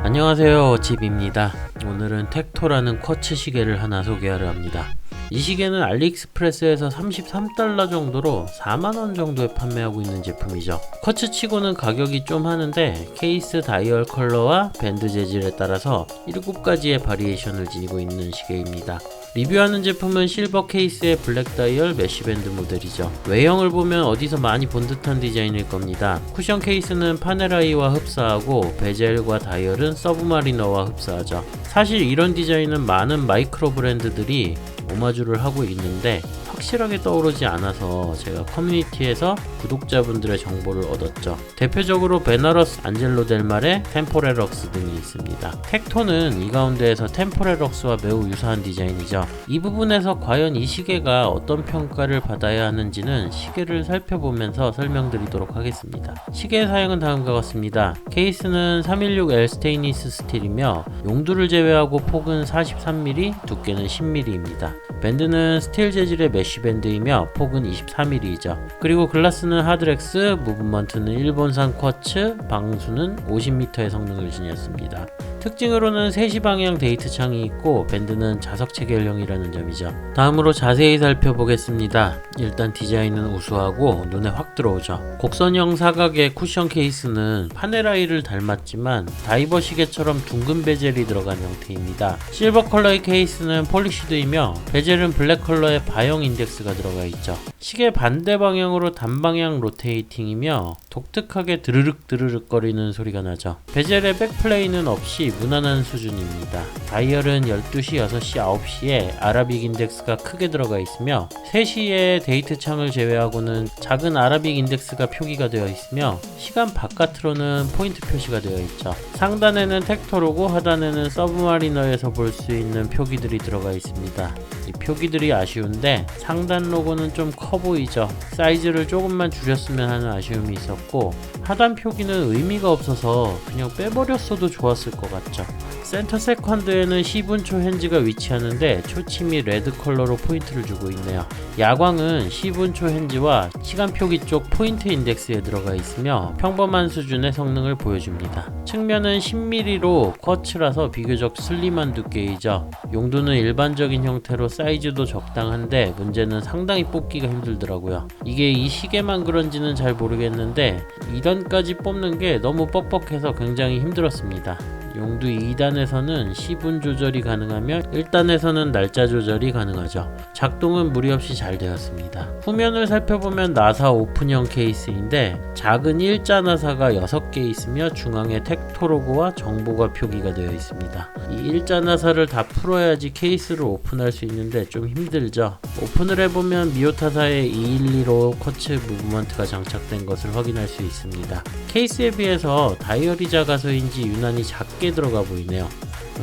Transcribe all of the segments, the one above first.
안녕하세요, 집입니다. 오늘은 텍토라는 쿼츠 시계를 하나 소개하려 합니다. 이 시계는 알리익스프레스에서 33달러 정도로 4만원 정도에 판매하고 있는 제품이죠. 쿼츠 치고는 가격이 좀 하는데 케이스 다이얼 컬러와 밴드 재질에 따라서 7가지의 바리에이션을 지니고 있는 시계입니다. 리뷰하는 제품은 실버 케이스의 블랙 다이얼 메쉬밴드 모델이죠. 외형을 보면 어디서 많이 본 듯한 디자인일 겁니다. 쿠션 케이스는 파네라이와 흡사하고 베젤과 다이얼은 서브마리너와 흡사하죠. 사실 이런 디자인은 많은 마이크로 브랜드들이 오마주를 하고 있는데 확실하게 떠오르지 않아서 제가 커뮤니티에서 구독자분들의 정보를 얻었죠. 대표적으로 베나러스 안젤로 델말의 템포레럭스 등이 있습니다. 텍토는 이 가운데에서 템포레럭스와 매우 유사한 디자인이죠. 이 부분에서 과연 이 시계가 어떤 평가를 받아야 하는지는 시계를 살펴보면서 설명드리도록 하겠습니다. 시계의 사양은 다음과 같습니다. 케이스는 316L 스테인리스 스틸이며 용두를 제외하고 폭은 43mm, 두께는 10mm입니다. 밴드는 스틸 재질의 메쉬 밴드이며 폭은 23mm이죠. 그리고 글라스는 하드렉스, 무브먼트는 일본산 쿼츠, 방수는 50m의 성능을 지녔습니다. 특징으로는 3시 방향 데이트 창이 있고 밴드는 자석 체결형이라는 점이죠. 다음으로 자세히 살펴보겠습니다. 일단 디자인은 우수하고 눈에 확 들어오죠. 곡선형 사각의 쿠션 케이스는 파네라이를 닮았지만 다이버 시계처럼 둥근 베젤이 들어간 형태입니다. 실버 컬러의 케이스는 폴리시드이며 베젤은 블랙 컬러의 바형 인덱스가 들어가 있죠. 시계 반대 방향으로 단방향 로테이팅이며 독특하게 드르륵 거리는 소리가 나죠. 베젤의 백플레이는 없이 무난한 수준입니다. 다이얼은 12시, 6시, 9시에 아라빅 인덱스가 크게 들어가 있으며 3시에 데이트 창을 제외하고는 작은 아라빅 인덱스가 표기가 되어 있으며 시간 바깥으로는 포인트 표시가 되어 있죠. 상단에는 텍토 로고, 하단에는 서브마리너에서 볼 수 있는 표기들이 들어가 있습니다. 이 표기들이 아쉬운데 상단 로고는 좀 커 보이죠. 사이즈를 조금만 줄였으면 하는 아쉬움이 있었고 하단 표기는 의미가 없어서 그냥 빼버렸어도 좋았을 것 같죠. 센터 세컨드에는 10분초 핸즈가 위치하는데 초침이 레드 컬러로 포인트를 주고 있네요. 야광은 10분초 핸즈와 시간 표기 쪽 포인트 인덱스에 들어가 있으며 평범한 수준의 성능을 보여줍니다. 측면은 10mm로 쿼츠라서 비교적 슬림한 두께이죠. 용두는 일반적인 형태로 사이즈도 적당한데 문제는 상당히 뽑기가 힘들더라고요. 이게 이 시계만 그런지는 잘 모르겠는데 2단까지 뽑는 게 너무 뻑뻑해서 굉장히 힘들었습니다. 용두 2단에서는 시분 조절이 가능하며 1단에서는 날짜 조절이 가능하죠. 작동은 무리 없이 잘 되었습니다. 후면을 살펴보면 나사 오픈형 케이스인데 작은 일자 나사가 6개 있으며 중앙에 텍토 로고와 정보가 표기가 되어 있습니다. 이 일자 나사를 다 풀어야지 케이스를 오픈할 수 있는데 좀 힘들죠. 오픈을 해보면 미오타사의 212로 쿼츠 무브먼트가 장착된 것을 확인할 수 있습니다. 케이스에 비해서 다이얼이 작아서인지 유난히 작게 들어가 보이네요.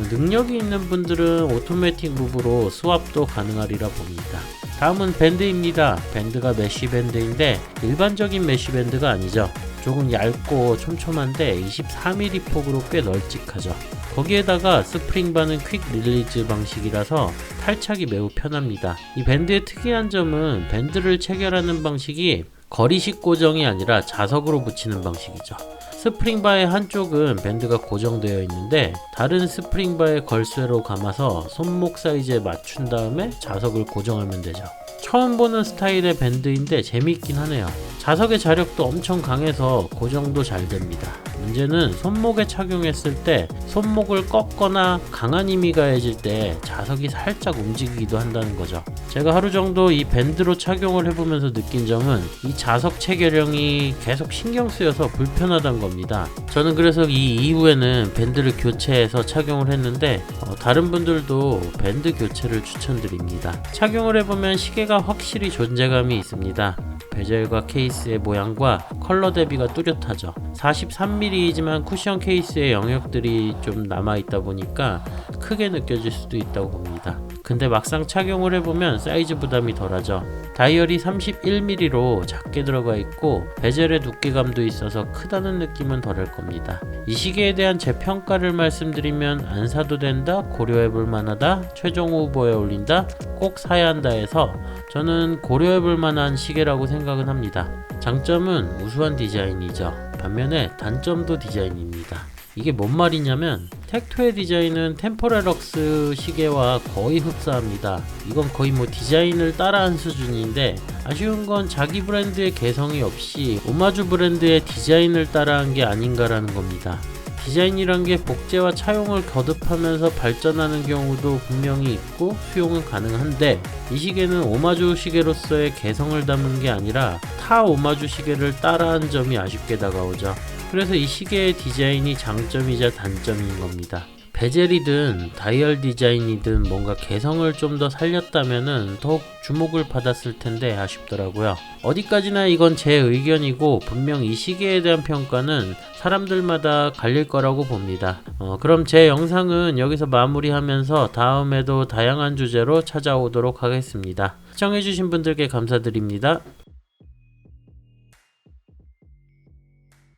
능력이 있는 분들은 오토매틱 무브로 스왑도 가능하리라 봅니다. 다음은 밴드입니다. 밴드가 메쉬 밴드인데 일반적인 메쉬 밴드가 아니죠. 조금 얇고 촘촘한데 24mm 폭으로 꽤 널찍하죠. 거기에다가 스프링바는 퀵 릴리즈 방식이라서 탈착이 매우 편합니다. 이 밴드의 특이한 점은 밴드를 체결하는 방식이 거리식 고정이 아니라 자석으로 붙이는 방식이죠. 스프링바의 한쪽은 밴드가 고정되어 있는데 다른 스프링바의 걸쇠로 감아서 손목 사이즈에 맞춘 다음에 자석을 고정하면 되죠. 처음 보는 스타일의 밴드인데 재밌긴 하네요. 자석의 자력도 엄청 강해서 고정도 잘 됩니다. 문제는 손목에 착용했을 때 손목을 꺾거나 강한 힘이 가해질 때 자석이 살짝 움직이기도 한다는 거죠. 제가 하루 정도 이 밴드로 착용을 해보면서 느낀 점은 이 자석 체결형이 계속 신경 쓰여서 불편하다는 겁니다. 저는 그래서 이 이후에는 밴드를 교체해서 착용을 했는데 다른 분들도 밴드 교체를 추천드립니다. 착용을 해보면 시계가 확실히 존재감이 있습니다. 베젤과 케이스의 모양과 컬러 대비가 뚜렷하죠. 43mm이지만 쿠션 케이스의 영역들이 좀 남아있다 보니까 크게 느껴질 수도 있다고 봅니다. 근데 막상 착용을 해보면 사이즈 부담이 덜하죠. 다이얼이 31mm로 작게 들어가 있고 베젤의 두께감도 있어서 크다는 느낌은 덜할 겁니다. 이 시계에 대한 제 평가를 말씀드리면 안 사도 된다, 고려해볼 만하다, 최종 후보에 올린다, 꼭 사야 한다 해서 저는 고려해볼 만한 시계라고 생각은 합니다. 장점은 우수한 디자인이죠. 반면에 단점도 디자인입니다. 이게 뭔 말이냐면 텍토의 디자인은 템포레럭스 시계와 거의 흡사합니다. 이건 거의 뭐 디자인을 따라한 수준인데 아쉬운 건 자기 브랜드의 개성이 없이 오마주 브랜드의 디자인을 따라한 게 아닌가라는 겁니다. 디자인이란 게 복제와 차용을 거듭하면서 발전하는 경우도 분명히 있고 수용은 가능한데 이 시계는 오마주 시계로서의 개성을 담은 게 아니라 타 오마주 시계를 따라한 점이 아쉽게 다가오죠. 그래서 이 시계의 디자인이 장점이자 단점인 겁니다. 베젤이든 다이얼 디자인이든 뭔가 개성을 좀 더 살렸다면은 더욱 주목을 받았을 텐데 아쉽더라고요. 어디까지나 이건 제 의견이고 분명 이 시계에 대한 평가는 사람들마다 갈릴 거라고 봅니다. 그럼 제 영상은 여기서 마무리하면서 다음에도 다양한 주제로 찾아오도록 하겠습니다. 시청해주신 분들께 감사드립니다.